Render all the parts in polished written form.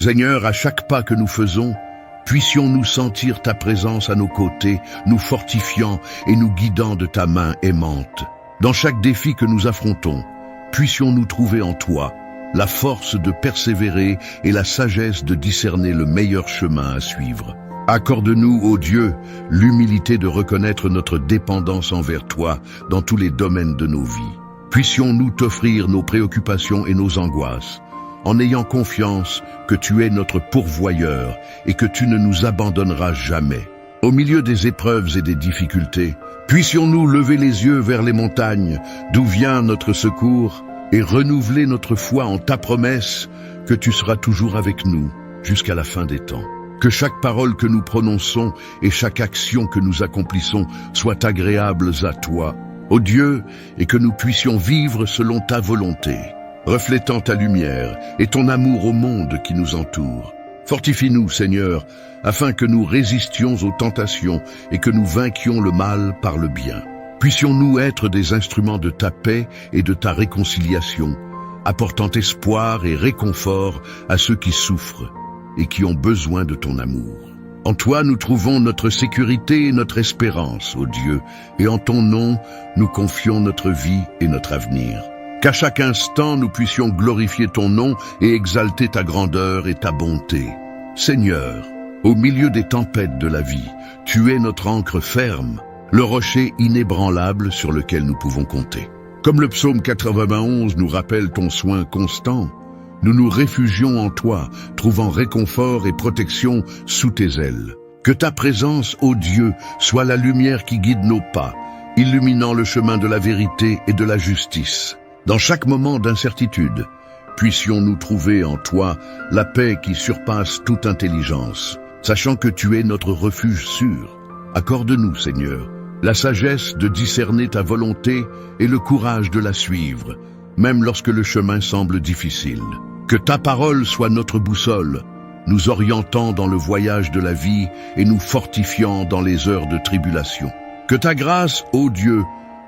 Seigneur, à chaque pas que nous faisons, puissions-nous sentir ta présence à nos côtés, nous fortifiant et nous guidant de ta main aimante. Dans chaque défi que nous affrontons, puissions-nous trouver en toi la force de persévérer et la sagesse de discerner le meilleur chemin à suivre. Accorde-nous, ô Dieu, l'humilité de reconnaître notre dépendance envers toi dans tous les domaines de nos vies. Puissions-nous t'offrir nos préoccupations et nos angoisses, en ayant confiance que tu es notre pourvoyeur et que tu ne nous abandonneras jamais. Au milieu des épreuves et des difficultés, puissions-nous lever les yeux vers les montagnes, d'où vient notre secours, et renouveler notre foi en ta promesse que tu seras toujours avec nous jusqu'à la fin des temps. Que chaque parole que nous prononçons et chaque action que nous accomplissons soient agréables à toi, ô Dieu, et que nous puissions vivre selon ta volonté, reflétant ta lumière et ton amour au monde qui nous entoure. Fortifie-nous, Seigneur, afin que nous résistions aux tentations et que nous vainquions le mal par le bien. Puissions-nous être des instruments de ta paix et de ta réconciliation, apportant espoir et réconfort à ceux qui souffrent et qui ont besoin de ton amour. En toi, nous trouvons notre sécurité et notre espérance, ô Dieu, et en ton nom, nous confions notre vie et notre avenir. Qu'à chaque instant, nous puissions glorifier ton nom et exalter ta grandeur et ta bonté. Seigneur, au milieu des tempêtes de la vie, tu es notre ancre ferme, le rocher inébranlable sur lequel nous pouvons compter. Comme le psaume 91 nous rappelle ton soin constant, nous nous réfugions en toi, trouvant réconfort et protection sous tes ailes. Que ta présence, ô Dieu, soit la lumière qui guide nos pas, illuminant le chemin de la vérité et de la justice. Dans chaque moment d'incertitude, puissions-nous trouver en toi la paix qui surpasse toute intelligence, sachant que tu es notre refuge sûr. Accorde-nous, Seigneur, la sagesse de discerner ta volonté et le courage de la suivre, même lorsque le chemin semble difficile. Que ta parole soit notre boussole, nous orientant dans le voyage de la vie et nous fortifiant dans les heures de tribulation. Que ta grâce, ô Dieu,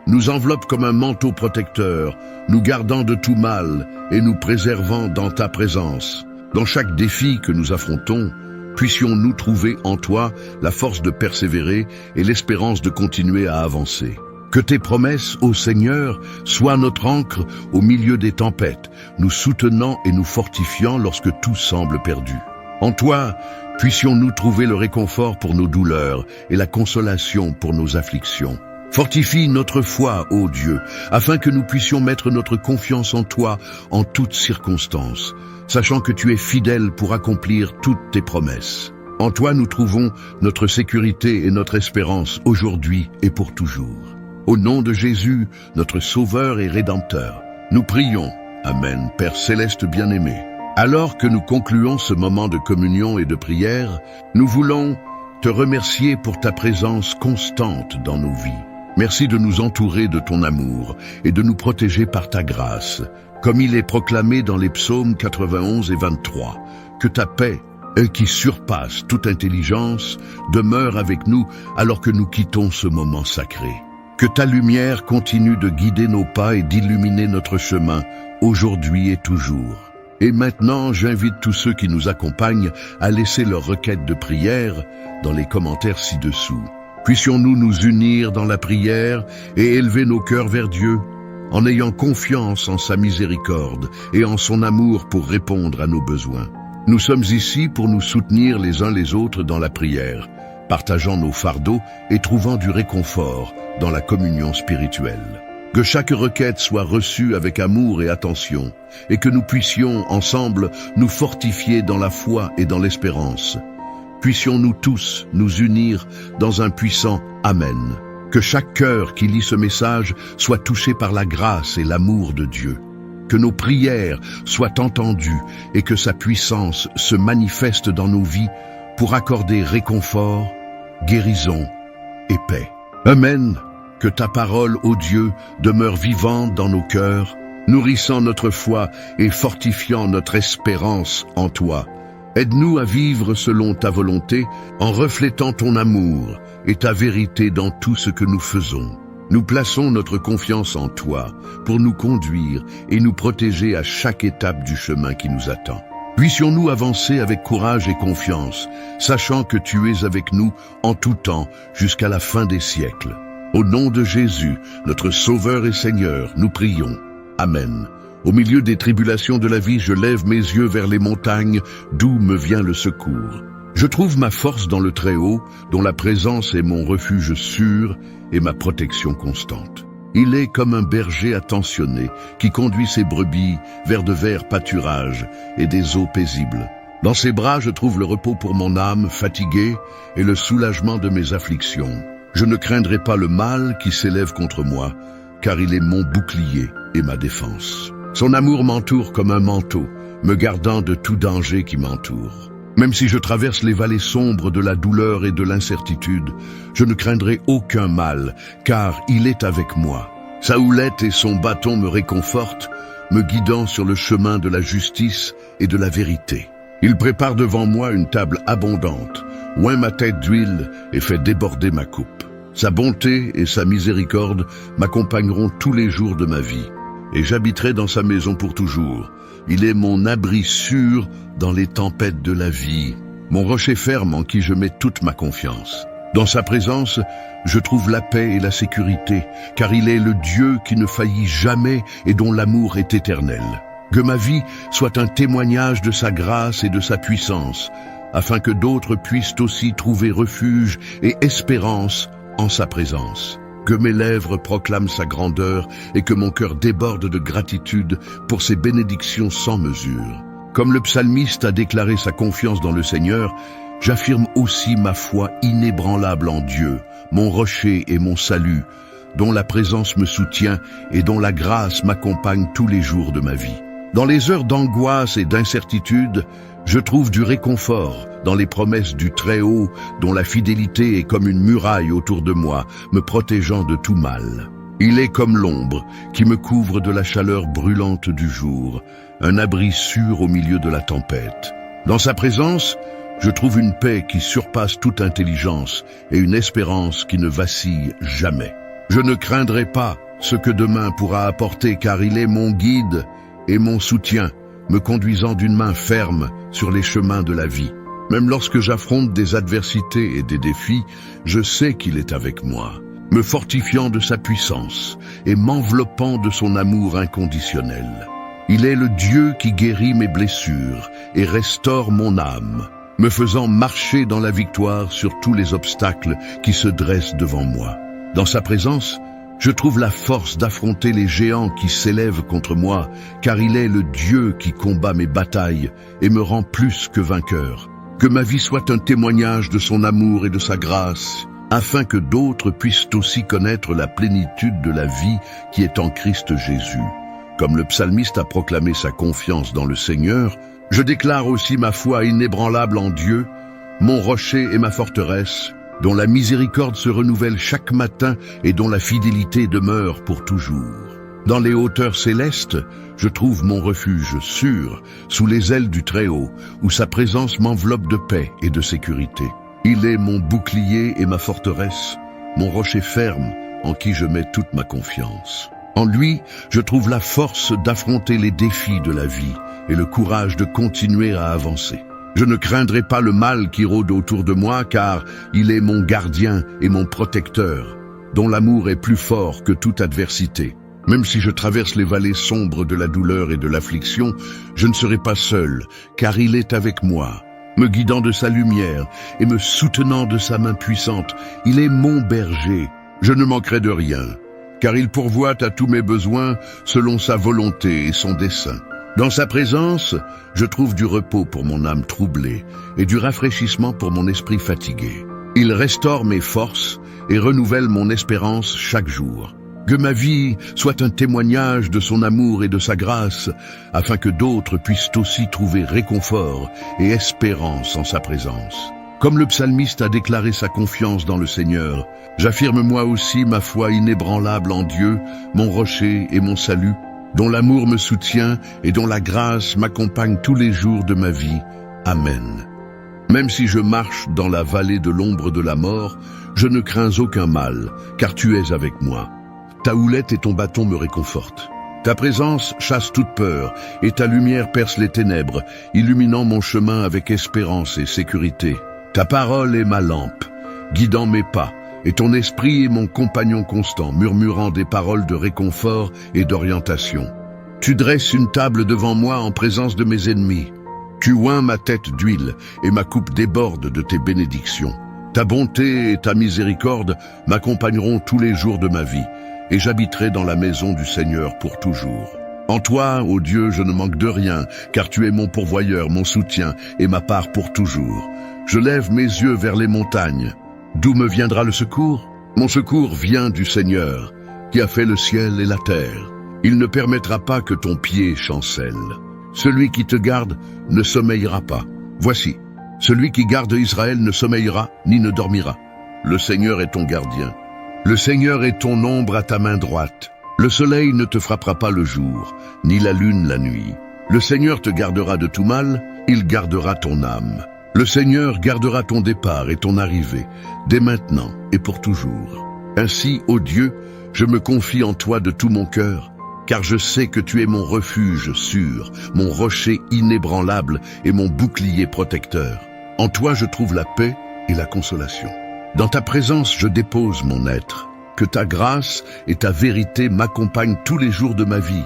nous enveloppe comme un manteau protecteur, nous gardant de tout mal et nous préservant dans ta présence. Dans chaque défi que nous affrontons, puissions-nous trouver en toi la force de persévérer et l'espérance de continuer à avancer. Que tes promesses, ô Seigneur, soient notre ancre au milieu des tempêtes, nous soutenant et nous fortifiant lorsque tout semble perdu. En toi, puissions-nous trouver le réconfort pour nos douleurs et la consolation pour nos afflictions. Fortifie notre foi, ô Dieu, afin que nous puissions mettre notre confiance en toi en toutes circonstances, sachant que tu es fidèle pour accomplir toutes tes promesses. En toi, nous trouvons notre sécurité et notre espérance aujourd'hui et pour toujours. Au nom de Jésus, notre Sauveur et Rédempteur, nous prions. Amen, Père céleste bien-aimé. Alors que nous concluons ce moment de communion et de prière, nous voulons te remercier pour ta présence constante dans nos vies. Merci de nous entourer de ton amour et de nous protéger par ta grâce, comme il est proclamé dans les psaumes 91 et 23. Que ta paix, qui surpasse toute intelligence, demeure avec nous alors que nous quittons ce moment sacré. Que ta lumière continue de guider nos pas et d'illuminer notre chemin, aujourd'hui et toujours. Et maintenant, j'invite tous ceux qui nous accompagnent à laisser leur requête de prière dans les commentaires ci-dessous. Puissions-nous nous unir dans la prière et élever nos cœurs vers Dieu, en ayant confiance en sa miséricorde et en son amour pour répondre à nos besoins. Nous sommes ici pour nous soutenir les uns les autres dans la prière, partageant nos fardeaux et trouvant du réconfort dans la communion spirituelle. Que chaque requête soit reçue avec amour et attention, et que nous puissions ensemble nous fortifier dans la foi et dans l'espérance. Puissions-nous tous nous unir dans un puissant Amen. Que chaque cœur qui lit ce message soit touché par la grâce et l'amour de Dieu. Que nos prières soient entendues et que sa puissance se manifeste dans nos vies pour accorder réconfort, guérison et paix. Amen. Que ta parole, ô Dieu, demeure vivante dans nos cœurs, nourrissant notre foi et fortifiant notre espérance en toi. Aide-nous à vivre selon ta volonté, en reflétant ton amour et ta vérité dans tout ce que nous faisons. Nous plaçons notre confiance en toi pour nous conduire et nous protéger à chaque étape du chemin qui nous attend. Puissions-nous avancer avec courage et confiance, sachant que tu es avec nous en tout temps jusqu'à la fin des siècles. Au nom de Jésus, notre Sauveur et Seigneur, nous prions. Amen. Au milieu des tribulations de la vie, je lève mes yeux vers les montagnes, d'où me vient le secours. Je trouve ma force dans le Très-Haut, dont la présence est mon refuge sûr et ma protection constante. Il est comme un berger attentionné qui conduit ses brebis vers de verts pâturages et des eaux paisibles. Dans ses bras, je trouve le repos pour mon âme fatiguée et le soulagement de mes afflictions. Je ne craindrai pas le mal qui s'élève contre moi, car il est mon bouclier et ma défense. Son amour m'entoure comme un manteau, me gardant de tout danger qui m'entoure. Même si je traverse les vallées sombres de la douleur et de l'incertitude, je ne craindrai aucun mal, car il est avec moi. Sa houlette et son bâton me réconfortent, me guidant sur le chemin de la justice et de la vérité. Il prépare devant moi une table abondante, oint ma tête d'huile et fait déborder ma coupe. Sa bonté et sa miséricorde m'accompagneront tous les jours de ma vie, et j'habiterai dans sa maison pour toujours. Il est mon abri sûr dans les tempêtes de la vie, mon rocher ferme en qui je mets toute ma confiance. Dans sa présence, je trouve la paix et la sécurité, car il est le Dieu qui ne faillit jamais et dont l'amour est éternel. Que ma vie soit un témoignage de sa grâce et de sa puissance, afin que d'autres puissent aussi trouver refuge et espérance en sa présence. Que mes lèvres proclament sa grandeur et que mon cœur déborde de gratitude pour ses bénédictions sans mesure. Comme le psalmiste a déclaré sa confiance dans le Seigneur, j'affirme aussi ma foi inébranlable en Dieu, mon rocher et mon salut, dont la présence me soutient et dont la grâce m'accompagne tous les jours de ma vie. Dans les heures d'angoisse et d'incertitude, je trouve du réconfort dans les promesses du Très-Haut, dont la fidélité est comme une muraille autour de moi, me protégeant de tout mal. Il est comme l'ombre qui me couvre de la chaleur brûlante du jour, un abri sûr au milieu de la tempête. Dans sa présence, je trouve une paix qui surpasse toute intelligence et une espérance qui ne vacille jamais. Je ne craindrai pas ce que demain pourra apporter, car il est mon guide et mon soutien, me conduisant d'une main ferme sur les chemins de la vie. Même lorsque j'affronte des adversités et des défis, je sais qu'il est avec moi, me fortifiant de sa puissance et m'enveloppant de son amour inconditionnel. Il est le Dieu qui guérit mes blessures et restaure mon âme, me faisant marcher dans la victoire sur tous les obstacles qui se dressent devant moi. Dans sa présence, je trouve la force d'affronter les géants qui s'élèvent contre moi, car il est le Dieu qui combat mes batailles et me rend plus que vainqueur. Que ma vie soit un témoignage de son amour et de sa grâce, afin que d'autres puissent aussi connaître la plénitude de la vie qui est en Christ Jésus. Comme le psalmiste a proclamé sa confiance dans le Seigneur, je déclare aussi ma foi inébranlable en Dieu, mon rocher et ma forteresse, dont la miséricorde se renouvelle chaque matin et dont la fidélité demeure pour toujours. Dans les hauteurs célestes, je trouve mon refuge sûr, sous les ailes du Très-Haut, où sa présence m'enveloppe de paix et de sécurité. Il est mon bouclier et ma forteresse, mon rocher ferme en qui je mets toute ma confiance. En lui, je trouve la force d'affronter les défis de la vie et le courage de continuer à avancer. Je ne craindrai pas le mal qui rôde autour de moi, car il est mon gardien et mon protecteur, dont l'amour est plus fort que toute adversité. Même si je traverse les vallées sombres de la douleur et de l'affliction, je ne serai pas seul, car il est avec moi, me guidant de sa lumière et me soutenant de sa main puissante. Il est mon berger, je ne manquerai de rien, car il pourvoit à tous mes besoins selon sa volonté et son dessein. Dans sa présence, je trouve du repos pour mon âme troublée et du rafraîchissement pour mon esprit fatigué. Il restaure mes forces et renouvelle mon espérance chaque jour. Que ma vie soit un témoignage de son amour et de sa grâce, afin que d'autres puissent aussi trouver réconfort et espérance en sa présence. Comme le psalmiste a déclaré sa confiance dans le Seigneur, j'affirme moi aussi ma foi inébranlable en Dieu, mon rocher et mon salut, dont l'amour me soutient et dont la grâce m'accompagne tous les jours de ma vie. Amen. Même si je marche dans la vallée de l'ombre de la mort, je ne crains aucun mal, car tu es avec moi. Ta houlette et ton bâton me réconfortent. Ta présence chasse toute peur, et ta lumière perce les ténèbres, illuminant mon chemin avec espérance et sécurité. Ta parole est ma lampe, guidant mes pas, et ton esprit est mon compagnon constant, murmurant des paroles de réconfort et d'orientation. Tu dresses une table devant moi en présence de mes ennemis. Tu oins ma tête d'huile, et ma coupe déborde de tes bénédictions. Ta bonté et ta miséricorde m'accompagneront tous les jours de ma vie, et j'habiterai dans la maison du Seigneur pour toujours. En toi, ô Dieu, je ne manque de rien, car tu es mon pourvoyeur, mon soutien, et ma part pour toujours. Je lève mes yeux vers les montagnes. D'où me viendra le secours? Mon secours vient du Seigneur, qui a fait le ciel et la terre. Il ne permettra pas que ton pied chancelle. Celui qui te garde ne sommeillera pas. Voici, celui qui garde Israël ne sommeillera ni ne dormira. Le Seigneur est ton gardien. Le Seigneur est ton ombre à ta main droite. Le soleil ne te frappera pas le jour, ni la lune la nuit. Le Seigneur te gardera de tout mal, il gardera ton âme. Le Seigneur gardera ton départ et ton arrivée, dès maintenant et pour toujours. Ainsi, ô Dieu, je me confie en toi de tout mon cœur, car je sais que tu es mon refuge sûr, mon rocher inébranlable et mon bouclier protecteur. En toi je trouve la paix et la consolation. Dans ta présence je dépose mon être. Que ta grâce et ta vérité m'accompagnent tous les jours de ma vie,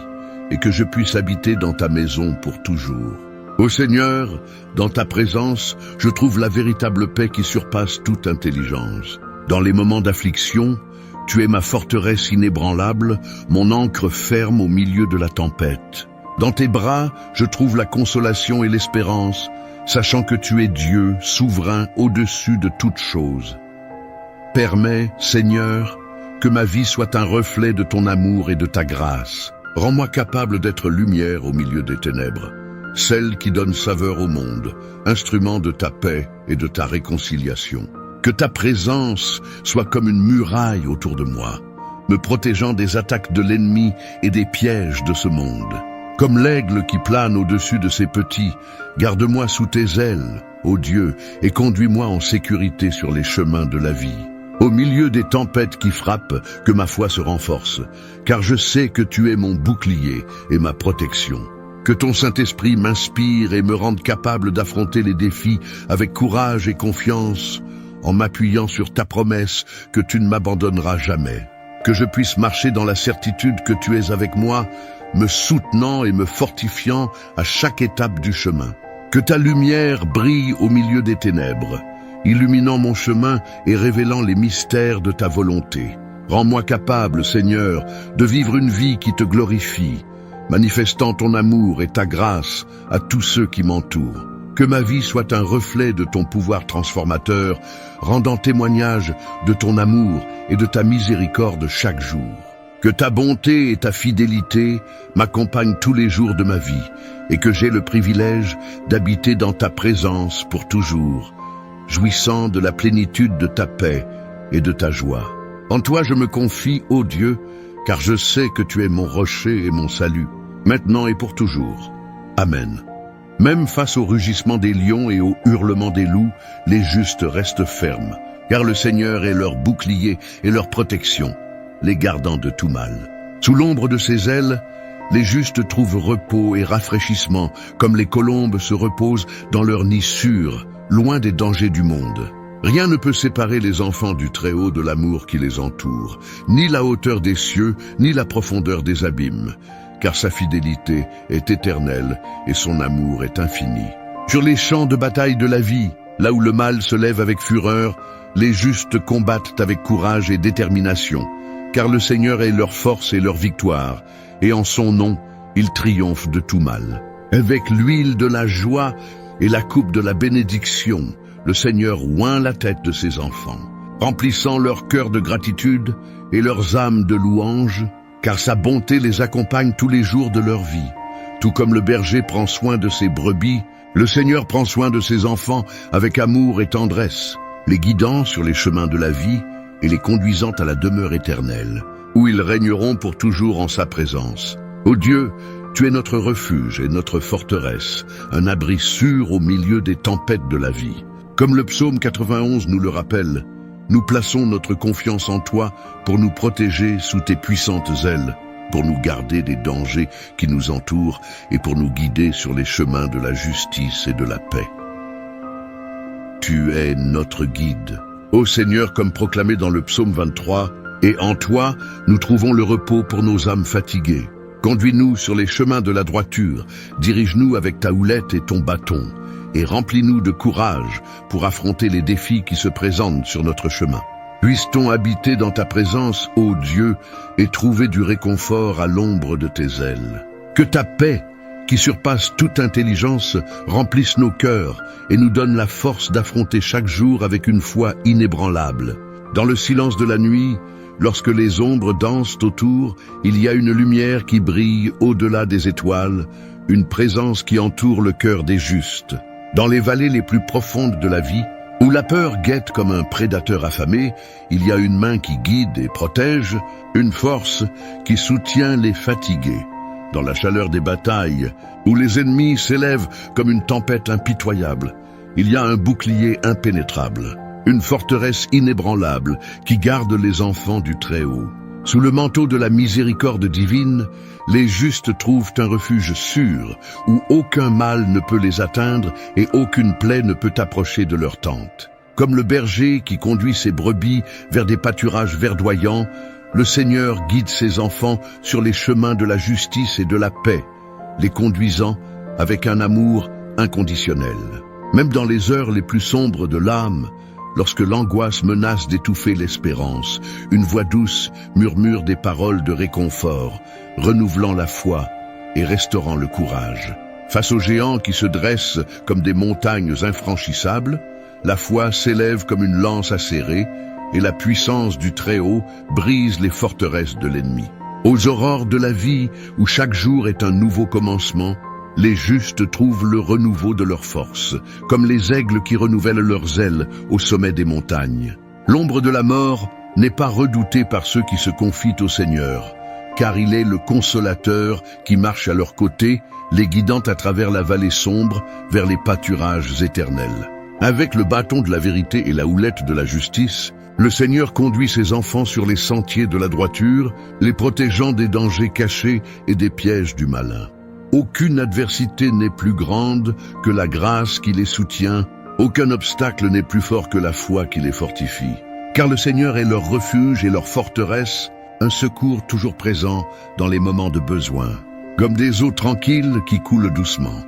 et que je puisse habiter dans ta maison pour toujours. Ô Seigneur, dans ta présence, je trouve la véritable paix qui surpasse toute intelligence. Dans les moments d'affliction, tu es ma forteresse inébranlable, mon ancre ferme au milieu de la tempête. Dans tes bras, je trouve la consolation et l'espérance, sachant que tu es Dieu, souverain au-dessus de toutes choses. Permets, Seigneur, que ma vie soit un reflet de ton amour et de ta grâce. Rends-moi capable d'être lumière au milieu des ténèbres, celle qui donne saveur au monde, instrument de ta paix et de ta réconciliation. Que ta présence soit comme une muraille autour de moi, me protégeant des attaques de l'ennemi et des pièges de ce monde. Comme l'aigle qui plane au-dessus de ses petits, garde-moi sous tes ailes, ô Dieu, et conduis-moi en sécurité sur les chemins de la vie. Au milieu des tempêtes qui frappent, que ma foi se renforce, car je sais que tu es mon bouclier et ma protection. Que ton Saint-Esprit m'inspire et me rende capable d'affronter les défis avec courage et confiance, en m'appuyant sur ta promesse que tu ne m'abandonneras jamais. Que je puisse marcher dans la certitude que tu es avec moi, me soutenant et me fortifiant à chaque étape du chemin. Que ta lumière brille au milieu des ténèbres, illuminant mon chemin et révélant les mystères de ta volonté. Rends-moi capable, Seigneur, de vivre une vie qui te glorifie, manifestant ton amour et ta grâce à tous ceux qui m'entourent. Que ma vie soit un reflet de ton pouvoir transformateur, rendant témoignage de ton amour et de ta miséricorde chaque jour. Que ta bonté et ta fidélité m'accompagnent tous les jours de ma vie, et que j'ai le privilège d'habiter dans ta présence pour toujours, jouissant de la plénitude de ta paix et de ta joie. En toi je me confie, ô Dieu, car je sais que tu es mon rocher et mon salut, maintenant et pour toujours. Amen. Même face au rugissement des lions et au hurlement des loups, les justes restent fermes, car le Seigneur est leur bouclier et leur protection, les gardant de tout mal. Sous l'ombre de ses ailes, les justes trouvent repos et rafraîchissement, comme les colombes se reposent dans leur nid sûr, loin des dangers du monde. Rien ne peut séparer les enfants du Très-Haut de l'amour qui les entoure, ni la hauteur des cieux, ni la profondeur des abîmes, car sa fidélité est éternelle et son amour est infini. Sur les champs de bataille de la vie, là où le mal se lève avec fureur, les justes combattent avec courage et détermination, car le Seigneur est leur force et leur victoire, et en son nom, ils triomphent de tout mal. Avec l'huile de la joie et la coupe de la bénédiction, le Seigneur oint la tête de ses enfants, remplissant leur cœur de gratitude et leurs âmes de louange, car sa bonté les accompagne tous les jours de leur vie. Tout comme le berger prend soin de ses brebis, le Seigneur prend soin de ses enfants avec amour et tendresse, les guidant sur les chemins de la vie et les conduisant à la demeure éternelle, où ils régneront pour toujours en sa présence. Ô Dieu, tu es notre refuge et notre forteresse, un abri sûr au milieu des tempêtes de la vie. Comme le psaume 91 nous le rappelle, nous plaçons notre confiance en toi pour nous protéger sous tes puissantes ailes. pour nous garder des dangers qui nous entourent et pour nous guider sur les chemins de la justice et de la paix. Tu es notre guide. Ô Seigneur, comme proclamé dans le psaume 23, et en toi, nous trouvons le repos pour nos âmes fatiguées. Conduis-nous sur les chemins de la droiture, dirige-nous avec ta houlette et ton bâton, et remplis-nous de courage pour affronter les défis qui se présentent sur notre chemin. Puisse-t-on habiter dans ta présence, ô Dieu, et trouver du réconfort à l'ombre de tes ailes. Que ta paix, qui surpasse toute intelligence, remplisse nos cœurs et nous donne la force d'affronter chaque jour avec une foi inébranlable. Dans le silence de la nuit, lorsque les ombres dansent autour, il y a une lumière qui brille au-delà des étoiles, une présence qui entoure le cœur des justes. Dans les vallées les plus profondes de la vie, où la peur guette comme un prédateur affamé, il y a une main qui guide et protège, une force qui soutient les fatigués. Dans la chaleur des batailles, où les ennemis s'élèvent comme une tempête impitoyable, il y a un bouclier impénétrable, une forteresse inébranlable qui garde les enfants du Très-Haut. Sous le manteau de la miséricorde divine, les justes trouvent un refuge sûr, où aucun mal ne peut les atteindre et aucune plaie ne peut approcher de leur tente. Comme le berger qui conduit ses brebis vers des pâturages verdoyants, le Seigneur guide ses enfants sur les chemins de la justice et de la paix, les conduisant avec un amour inconditionnel. Même dans les heures les plus sombres de l'âme, lorsque l'angoisse menace d'étouffer l'espérance, une voix douce murmure des paroles de réconfort, renouvelant la foi et restaurant le courage. Face aux géants qui se dressent comme des montagnes infranchissables, la foi s'élève comme une lance acérée, et la puissance du Très-Haut brise les forteresses de l'ennemi. Aux aurores de la vie, où chaque jour est un nouveau commencement, les justes trouvent le renouveau de leur force, comme les aigles qui renouvellent leurs ailes au sommet des montagnes. L'ombre de la mort n'est pas redoutée par ceux qui se confient au Seigneur, car il est le consolateur qui marche à leur côté, les guidant à travers la vallée sombre vers les pâturages éternels. Avec le bâton de la vérité et la houlette de la justice, le Seigneur conduit ses enfants sur les sentiers de la droiture, les protégeant des dangers cachés et des pièges du malin. Aucune adversité n'est plus grande que la grâce qui les soutient, aucun obstacle n'est plus fort que la foi qui les fortifie. Car le Seigneur est leur refuge et leur forteresse, un secours toujours présent dans les moments de besoin. Comme des eaux tranquilles qui coulent doucement,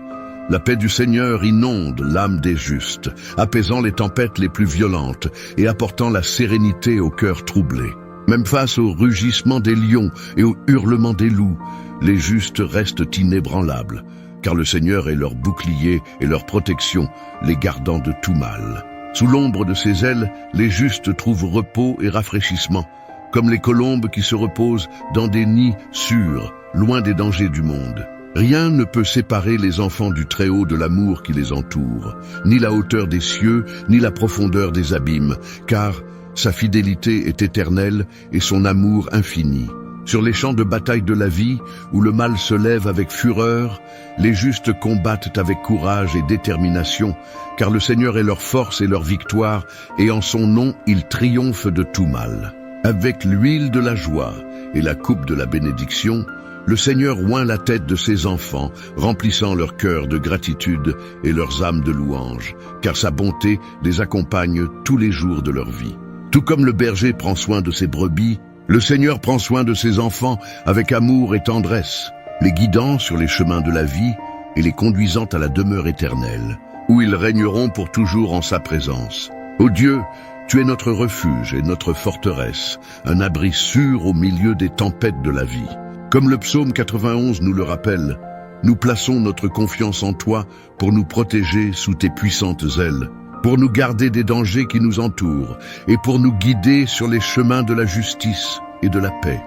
la paix du Seigneur inonde l'âme des justes, apaisant les tempêtes les plus violentes et apportant la sérénité au cœur troublé. Même face au rugissement des lions et au hurlement des loups, les justes restent inébranlables, car le Seigneur est leur bouclier et leur protection, les gardant de tout mal. Sous l'ombre de ses ailes, les justes trouvent repos et rafraîchissement, comme les colombes qui se reposent dans des nids sûrs, loin des dangers du monde. Rien ne peut séparer les enfants du Très-Haut de l'amour qui les entoure, ni la hauteur des cieux, ni la profondeur des abîmes, car sa fidélité est éternelle et son amour infini. Sur les champs de bataille de la vie, où le mal se lève avec fureur, les justes combattent avec courage et détermination, car le Seigneur est leur force et leur victoire, et en son nom ils triomphent de tout mal. Avec l'huile de la joie et la coupe de la bénédiction, le Seigneur oint la tête de ses enfants, remplissant leur cœur de gratitude et leurs âmes de louange, car sa bonté les accompagne tous les jours de leur vie. Tout comme le berger prend soin de ses brebis, le Seigneur prend soin de ses enfants avec amour et tendresse, les guidant sur les chemins de la vie et les conduisant à la demeure éternelle, où ils régneront pour toujours en sa présence. Ô Dieu, tu es notre refuge et notre forteresse, un abri sûr au milieu des tempêtes de la vie. Comme le psaume 91 nous le rappelle, nous plaçons notre confiance en toi pour nous protéger sous tes puissantes ailes, pour nous garder des dangers qui nous entourent et pour nous guider sur les chemins de la justice et de la paix.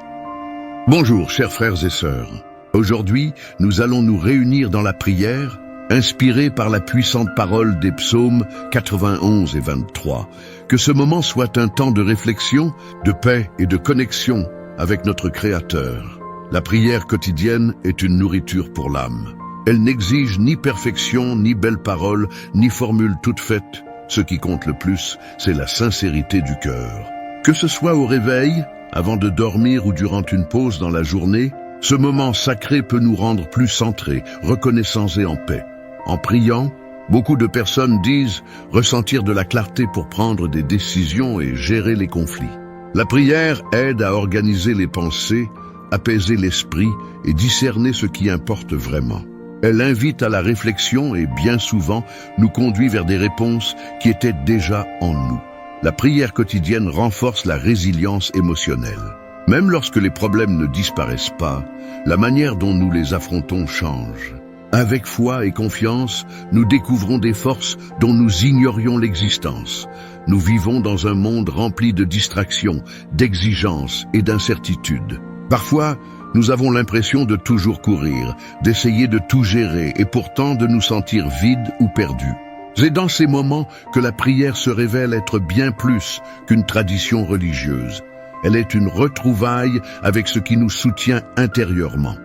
Bonjour, chers frères et sœurs. Aujourd'hui, nous allons nous réunir dans la prière, inspirés par la puissante parole des psaumes 91 et 23. Que ce moment soit un temps de réflexion, de paix et de connexion avec notre Créateur. La prière quotidienne est une nourriture pour l'âme. Elle n'exige ni perfection, ni belles paroles, ni formule toute faite. Ce qui compte le plus, c'est la sincérité du cœur. Que ce soit au réveil, avant de dormir ou durant une pause dans la journée, Ce moment sacré peut nous rendre plus centrés, reconnaissants et en paix. En priant, beaucoup de personnes disent ressentir de la clarté pour prendre des décisions et gérer les conflits. La prière aide à organiser les pensées, apaiser l'esprit et discerner ce qui importe vraiment. Elle invite à la réflexion et bien souvent nous conduit vers des réponses qui étaient déjà en nous. La prière quotidienne renforce la résilience émotionnelle. Même lorsque les problèmes ne disparaissent pas, la manière dont nous les affrontons change. Avec foi et confiance, nous découvrons des forces dont nous ignorions l'existence. Nous vivons dans un monde rempli de distractions, d'exigences et d'incertitudes. Parfois, nous avons l'impression de toujours courir, d'essayer de tout gérer et pourtant de nous sentir vides ou perdus. C'est dans ces moments que la prière se révèle être bien plus qu'une tradition religieuse. Elle est une retrouvaille avec ce qui nous soutient intérieurement.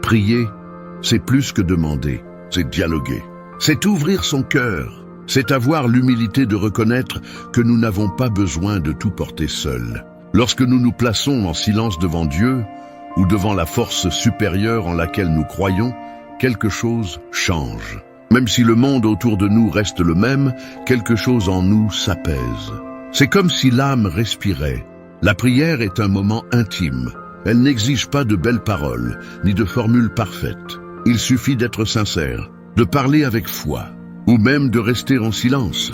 Prier, c'est plus que demander, c'est dialoguer. C'est ouvrir son cœur, c'est avoir l'humilité de reconnaître que nous n'avons pas besoin de tout porter seuls. Lorsque nous nous plaçons en silence devant Dieu ou devant la force supérieure en laquelle nous croyons, quelque chose change. Même si le monde autour de nous reste le même, quelque chose en nous s'apaise. C'est comme si l'âme respirait. La prière est un moment intime. Elle n'exige pas de belles paroles, ni de formules parfaites. Il suffit d'être sincère, de parler avec foi, ou même de rester en silence,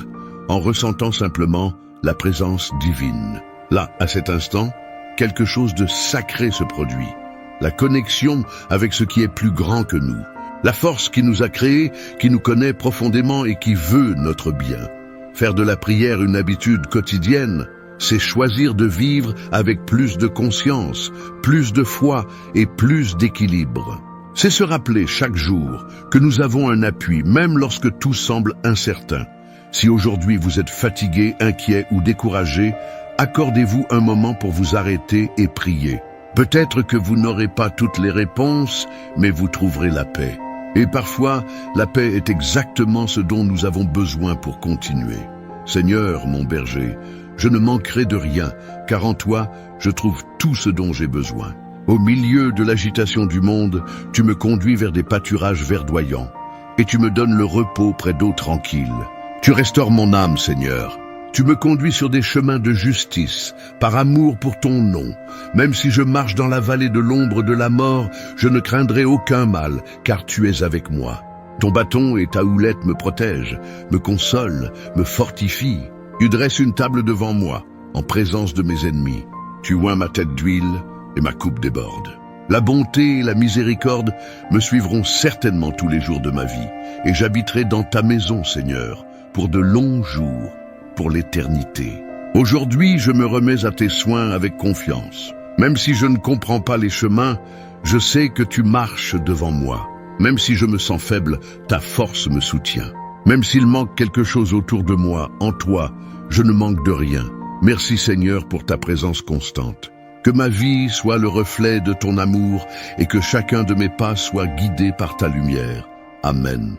en ressentant simplement la présence divine. Là, à cet instant, quelque chose de sacré se produit. La connexion avec ce qui est plus grand que nous. La force qui nous a créés, qui nous connaît profondément et qui veut notre bien. Faire de la prière une habitude quotidienne, c'est choisir de vivre avec plus de conscience, plus de foi et plus d'équilibre. C'est se rappeler chaque jour que nous avons un appui, même lorsque tout semble incertain. Si aujourd'hui vous êtes fatigué, inquiet ou découragé, accordez-vous un moment pour vous arrêter et prier. Peut-être que vous n'aurez pas toutes les réponses, mais vous trouverez la paix. Et parfois, la paix est exactement ce dont nous avons besoin pour continuer. Seigneur, mon berger, je ne manquerai de rien, car en toi, je trouve tout ce dont j'ai besoin. Au milieu de l'agitation du monde, tu me conduis vers des pâturages verdoyants, et tu me donnes le repos près d'eau tranquilles. Tu restaures mon âme, Seigneur. Tu me conduis sur des chemins de justice, par amour pour ton nom. Même si je marche dans la vallée de l'ombre de la mort, je ne craindrai aucun mal, car tu es avec moi. Ton bâton et ta houlette me protègent, me consolent, me fortifient. Tu dresses une table devant moi, en présence de mes ennemis. Tu oins ma tête d'huile et ma coupe déborde. La bonté et la miséricorde me suivront certainement tous les jours de ma vie, et j'habiterai dans ta maison, Seigneur, pour de longs jours, pour l'éternité. Aujourd'hui, je me remets à tes soins avec confiance. Même si je ne comprends pas les chemins, je sais que tu marches devant moi. Même si je me sens faible, ta force me soutient. Même s'il manque quelque chose autour de moi, en toi, je ne manque de rien. Merci Seigneur pour ta présence constante. Que ma vie soit le reflet de ton amour et que chacun de mes pas soit guidé par ta lumière. Amen.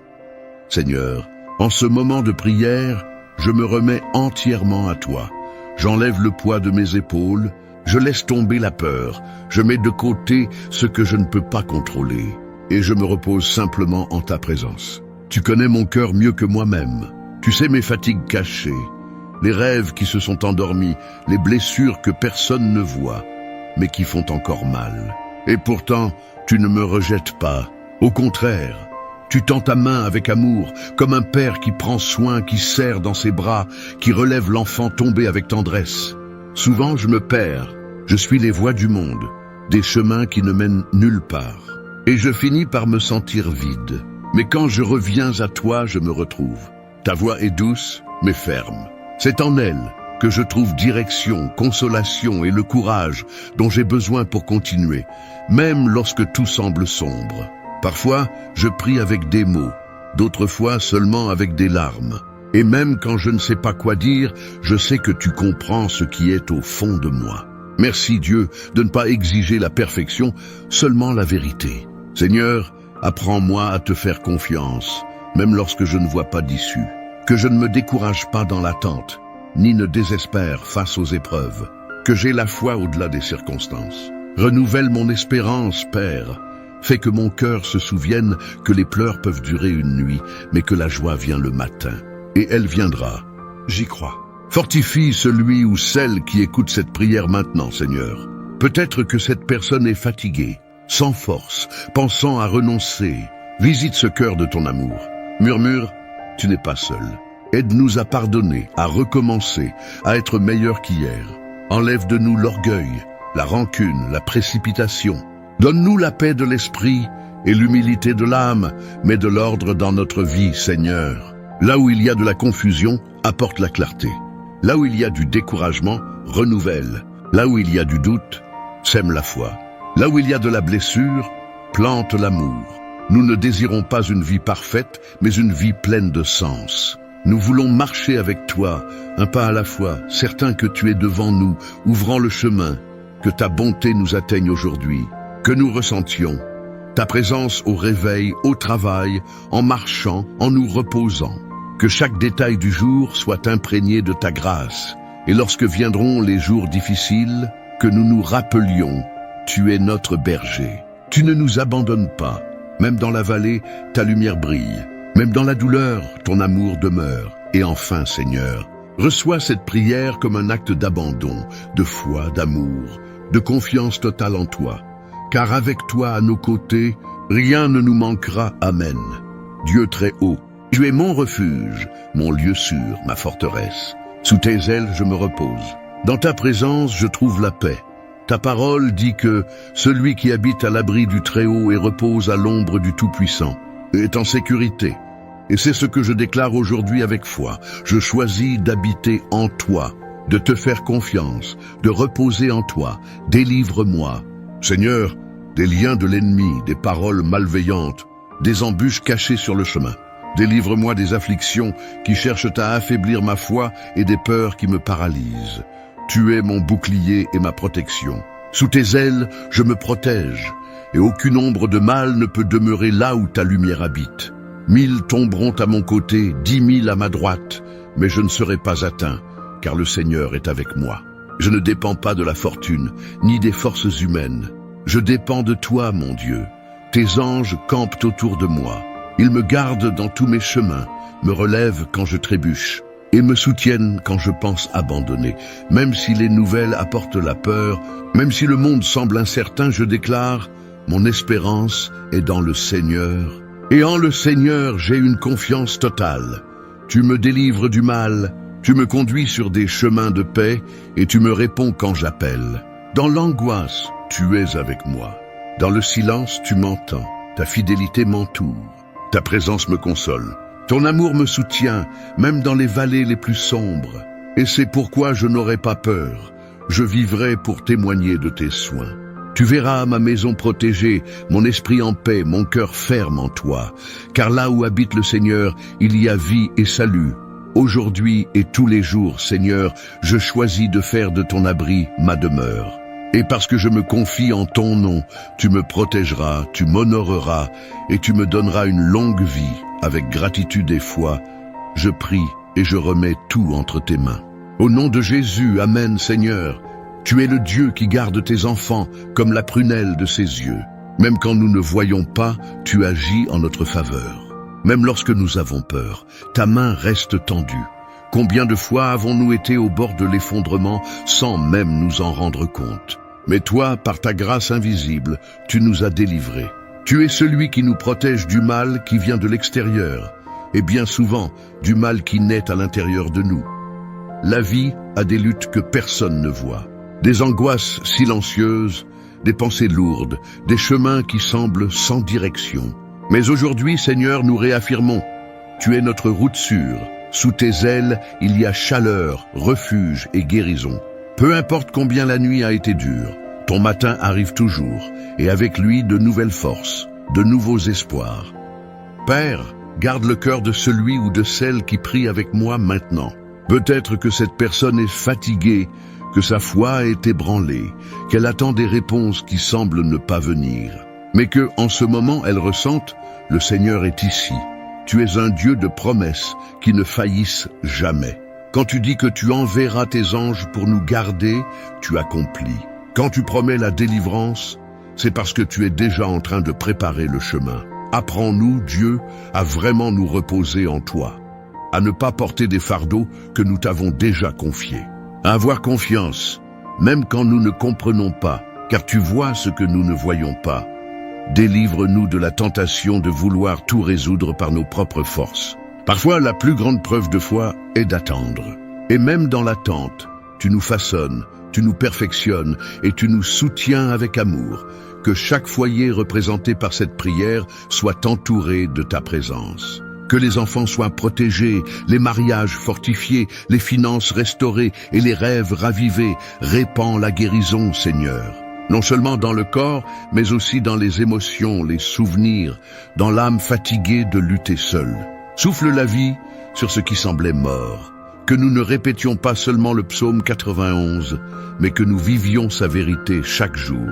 Seigneur, en ce moment de prière, je me remets entièrement à toi. J'enlève le poids de mes épaules, je laisse tomber la peur, je mets de côté ce que je ne peux pas contrôler, et je me repose simplement en ta présence. Tu connais mon cœur mieux que moi-même. Tu sais mes fatigues cachées, les rêves qui se sont endormis, les blessures que personne ne voit, mais qui font encore mal. Et pourtant, tu ne me rejettes pas. Au contraire, tu tends ta main avec amour, comme un père qui prend soin, qui serre dans ses bras, qui relève l'enfant tombé avec tendresse. Souvent, je me perds. Je suis les voies du monde, des chemins qui ne mènent nulle part. Et je finis par me sentir vide. Mais quand je reviens à toi, je me retrouve. Ta voix est douce, mais ferme. C'est en elle que je trouve direction, consolation et le courage dont j'ai besoin pour continuer, même lorsque tout semble sombre. Parfois, je prie avec des mots, d'autres fois seulement avec des larmes. Et même quand je ne sais pas quoi dire, je sais que tu comprends ce qui est au fond de moi. Merci Dieu de ne pas exiger la perfection, seulement la vérité. Seigneur, apprends-moi à te faire confiance, même lorsque je ne vois pas d'issue. Que je ne me décourage pas dans l'attente, ni ne désespère face aux épreuves. Que j'ai la foi au-delà des circonstances. Renouvelle mon espérance, Père. Fais que mon cœur se souvienne que les pleurs peuvent durer une nuit, mais que la joie vient le matin. Et elle viendra. J'y crois. Fortifie celui ou celle qui écoute cette prière maintenant, Seigneur. Peut-être que cette personne est fatiguée, sans force, pensant à renoncer. Visite ce cœur de ton amour. Murmure, tu n'es pas seul. Aide-nous à pardonner, à recommencer, à être meilleur qu'hier. Enlève de nous l'orgueil, la rancune, la précipitation. Donne-nous la paix de l'esprit et l'humilité de l'âme, mais de l'ordre dans notre vie, Seigneur. Là où il y a de la confusion, apporte la clarté. Là où il y a du découragement, renouvelle. Là où il y a du doute, sème la foi. Là où il y a de la blessure, plante l'amour. Nous ne désirons pas une vie parfaite, mais une vie pleine de sens. Nous voulons marcher avec toi, un pas à la fois, certains que tu es devant nous, ouvrant le chemin, que ta bonté nous atteigne aujourd'hui. Que nous ressentions ta présence au réveil, au travail, en marchant, en nous reposant. Que chaque détail du jour soit imprégné de ta grâce. Et lorsque viendront les jours difficiles, que nous nous rappelions, tu es notre berger. Tu ne nous abandonnes pas. Même dans la vallée, ta lumière brille. Même dans la douleur, ton amour demeure. Et enfin, Seigneur, reçois cette prière comme un acte d'abandon, de foi, d'amour, de confiance totale en toi. Car avec toi à nos côtés, rien ne nous manquera. Amen. Dieu très haut, tu es mon refuge, mon lieu sûr, ma forteresse. Sous tes ailes, je me repose. Dans ta présence, je trouve la paix. Ta parole dit que celui qui habite à l'abri du Très-Haut et repose à l'ombre du Tout-Puissant est en sécurité. Et c'est ce que je déclare aujourd'hui avec foi. Je choisis d'habiter en toi, de te faire confiance, de reposer en toi. Délivre-moi. Seigneur, des liens de l'ennemi, des paroles malveillantes, des embûches cachées sur le chemin. Délivre-moi des afflictions qui cherchent à affaiblir ma foi et des peurs qui me paralysent. Tu es mon bouclier et ma protection. Sous tes ailes, je me protège, et aucune ombre de mal ne peut demeurer là où ta lumière habite. 1000 tomberont à mon côté, 10 000 à ma droite, mais je ne serai pas atteint, car le Seigneur est avec moi. Je ne dépends pas de la fortune, ni des forces humaines. Je dépends de toi, mon Dieu. Tes anges campent autour de moi. Ils me gardent dans tous mes chemins, me relèvent quand je trébuche, et me soutiennent quand je pense abandonner. Même si les nouvelles apportent la peur, même si le monde semble incertain, je déclare, mon espérance est dans le Seigneur. Et en le Seigneur, j'ai une confiance totale. Tu me délivres du mal, tu me conduis sur des chemins de paix, et tu me réponds quand j'appelle. Dans l'angoisse, tu es avec moi. Dans le silence, tu m'entends. Ta fidélité m'entoure. Ta présence me console. Ton amour me soutient, même dans les vallées les plus sombres. Et c'est pourquoi je n'aurai pas peur. Je vivrai pour témoigner de tes soins. Tu verras ma maison protégée, mon esprit en paix, mon cœur ferme en toi. Car là où habite le Seigneur, il y a vie et salut. Aujourd'hui et tous les jours, Seigneur, je choisis de faire de ton abri ma demeure. Et parce que je me confie en ton nom, tu me protégeras, tu m'honoreras et tu me donneras une longue vie. Avec gratitude et foi, je prie et je remets tout entre tes mains. Au nom de Jésus, Amen, Seigneur. Tu es le Dieu qui garde tes enfants comme la prunelle de ses yeux. Même quand nous ne voyons pas, tu agis en notre faveur. Même lorsque nous avons peur, ta main reste tendue. Combien de fois avons-nous été au bord de l'effondrement sans même nous en rendre compte? Mais toi, par ta grâce invisible, tu nous as délivrés. Tu es celui qui nous protège du mal qui vient de l'extérieur, et bien souvent du mal qui naît à l'intérieur de nous. La vie a des luttes que personne ne voit, des angoisses silencieuses, des pensées lourdes, des chemins qui semblent sans direction. Mais aujourd'hui, Seigneur, nous réaffirmons, tu es notre route sûre. Sous tes ailes, il y a chaleur, refuge et guérison. Peu importe combien la nuit a été dure, ton matin arrive toujours, et avec lui de nouvelles forces, de nouveaux espoirs. Père, garde le cœur de celui ou de celle qui prie avec moi maintenant. Peut-être que cette personne est fatiguée, que sa foi est ébranlée, qu'elle attend des réponses qui semblent ne pas venir, mais que, en ce moment, elle ressente, le Seigneur est ici. Tu es un Dieu de promesses qui ne faillissent jamais. Quand tu dis que tu enverras tes anges pour nous garder, tu accomplis. Quand tu promets la délivrance, c'est parce que tu es déjà en train de préparer le chemin. Apprends-nous, Dieu, à vraiment nous reposer en toi, à ne pas porter des fardeaux que nous t'avons déjà confiés, à avoir confiance, même quand nous ne comprenons pas, car tu vois ce que nous ne voyons pas. Délivre-nous de la tentation de vouloir tout résoudre par nos propres forces. Parfois, la plus grande preuve de foi est d'attendre. Et même dans l'attente, tu nous façonnes, tu nous perfectionnes et tu nous soutiens avec amour. Que chaque foyer représenté par cette prière soit entouré de ta présence. Que les enfants soient protégés, les mariages fortifiés, les finances restaurées et les rêves ravivés. Répands la guérison, Seigneur. Non seulement dans le corps, mais aussi dans les émotions, les souvenirs, dans l'âme fatiguée de lutter seule. Souffle la vie sur ce qui semblait mort. Que nous ne répétions pas seulement le psaume 91, mais que nous vivions sa vérité chaque jour.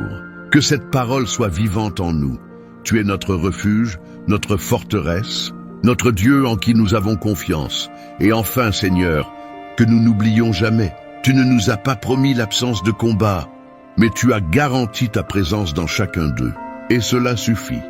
Que cette parole soit vivante en nous. Tu es notre refuge, notre forteresse, notre Dieu en qui nous avons confiance. Et enfin, Seigneur, que nous n'oublions jamais. Tu ne nous as pas promis l'absence de combat, mais tu as garanti ta présence dans chacun d'eux. Et cela suffit.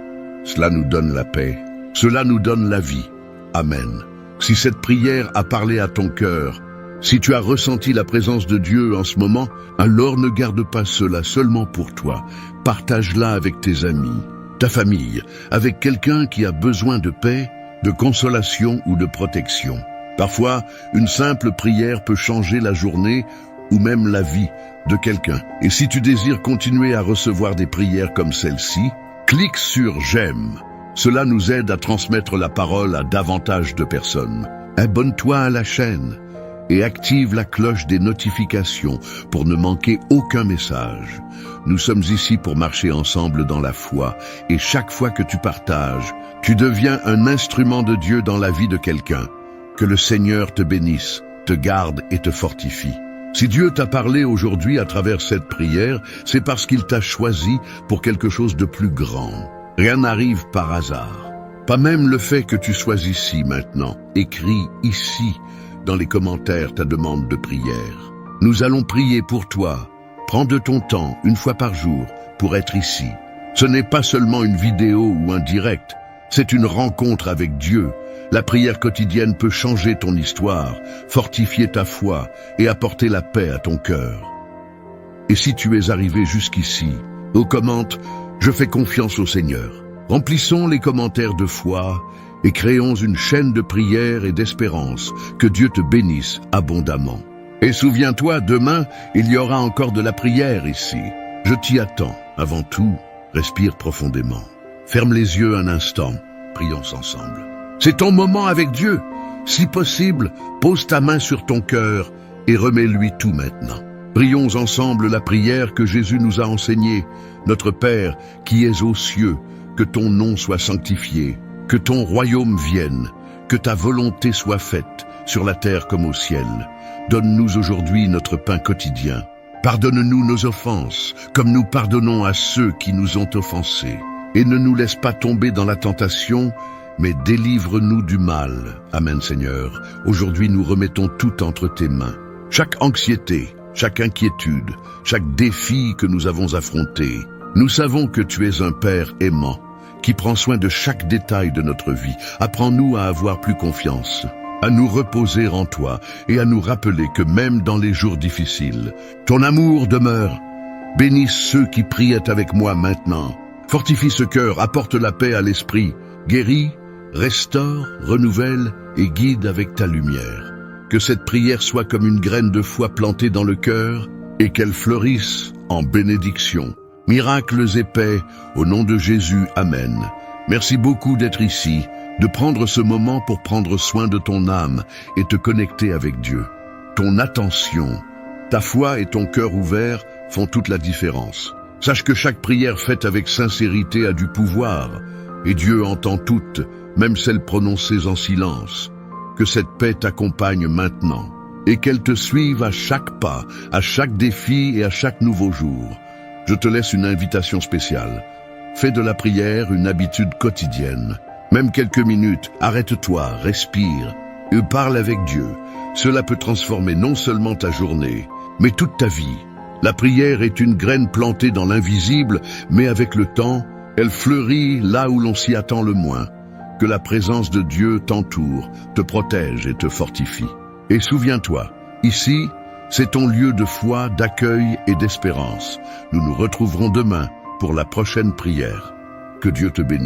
Cela nous donne la paix. Cela nous donne la vie. Amen. Si cette prière a parlé à ton cœur, si tu as ressenti la présence de Dieu en ce moment, alors ne garde pas cela seulement pour toi. Partage-la avec tes amis, ta famille, avec quelqu'un qui a besoin de paix, de consolation ou de protection. Parfois, une simple prière peut changer la journée ou même la vie de quelqu'un. Et si tu désires continuer à recevoir des prières comme celle-ci, clique sur « J'aime ». Cela nous aide à transmettre la parole à davantage de personnes. Abonne-toi à la chaîne et active la cloche des notifications pour ne manquer aucun message. Nous sommes ici pour marcher ensemble dans la foi et chaque fois que tu partages, tu deviens un instrument de Dieu dans la vie de quelqu'un. Que le Seigneur te bénisse, te garde et te fortifie. Si Dieu t'a parlé aujourd'hui à travers cette prière, c'est parce qu'il t'a choisi pour quelque chose de plus grand. Rien n'arrive par hasard. Pas même le fait que tu sois ici maintenant. Écris ici dans les commentaires ta demande de prière. Nous allons prier pour toi. Prends de ton temps, une fois par jour, pour être ici. Ce n'est pas seulement une vidéo ou un direct, c'est une rencontre avec Dieu. La prière quotidienne peut changer ton histoire, fortifier ta foi et apporter la paix à ton cœur. Et si tu es arrivé jusqu'ici, commente « Je fais confiance au Seigneur ». Remplissons les commentaires de foi et créons une chaîne de prière et d'espérance. Que Dieu te bénisse abondamment. Et souviens-toi, demain, il y aura encore de la prière ici. Je t'y attends. Avant tout, respire profondément. Ferme les yeux un instant. Prions ensemble. C'est ton moment avec Dieu. Si possible, pose ta main sur ton cœur et remets-lui tout maintenant. Prions ensemble la prière que Jésus nous a enseignée. Notre Père, qui es aux cieux, que ton nom soit sanctifié, que ton royaume vienne, que ta volonté soit faite, sur la terre comme au ciel. Donne-nous aujourd'hui notre pain quotidien. Pardonne-nous nos offenses, comme nous pardonnons à ceux qui nous ont offensés. Et ne nous laisse pas tomber dans la tentation, mais délivre-nous du mal. Amen, Seigneur. Aujourd'hui, nous remettons tout entre tes mains. Chaque anxiété, chaque inquiétude, chaque défi que nous avons affronté. Nous savons que tu es un Père aimant, qui prend soin de chaque détail de notre vie. Apprends-nous à avoir plus confiance, à nous reposer en toi et à nous rappeler que même dans les jours difficiles, ton amour demeure. Bénis ceux qui prient avec moi maintenant. Fortifie ce cœur, apporte la paix à l'esprit, guéris, restaure, renouvelle et guide avec ta lumière. Que cette prière soit comme une graine de foi plantée dans le cœur et qu'elle fleurisse en bénédiction. Miracles et paix, au nom de Jésus, Amen. Merci beaucoup d'être ici, de prendre ce moment pour prendre soin de ton âme et te connecter avec Dieu. Ton attention, ta foi et ton cœur ouvert font toute la différence. Sache que chaque prière faite avec sincérité a du pouvoir, et Dieu entend toutes, même celles prononcées en silence. Que cette paix t'accompagne maintenant, et qu'elle te suive à chaque pas, à chaque défi et à chaque nouveau jour. Je te laisse une invitation spéciale. Fais de la prière une habitude quotidienne. Même quelques minutes, arrête-toi, respire et parle avec Dieu. Cela peut transformer non seulement ta journée, mais toute ta vie. La prière est une graine plantée dans l'invisible, mais avec le temps, elle fleurit là où l'on s'y attend le moins. Que la présence de Dieu t'entoure, te protège et te fortifie. Et souviens-toi, ici, c'est ton lieu de foi, d'accueil et d'espérance. Nous nous retrouverons demain pour la prochaine prière. Que Dieu te bénisse.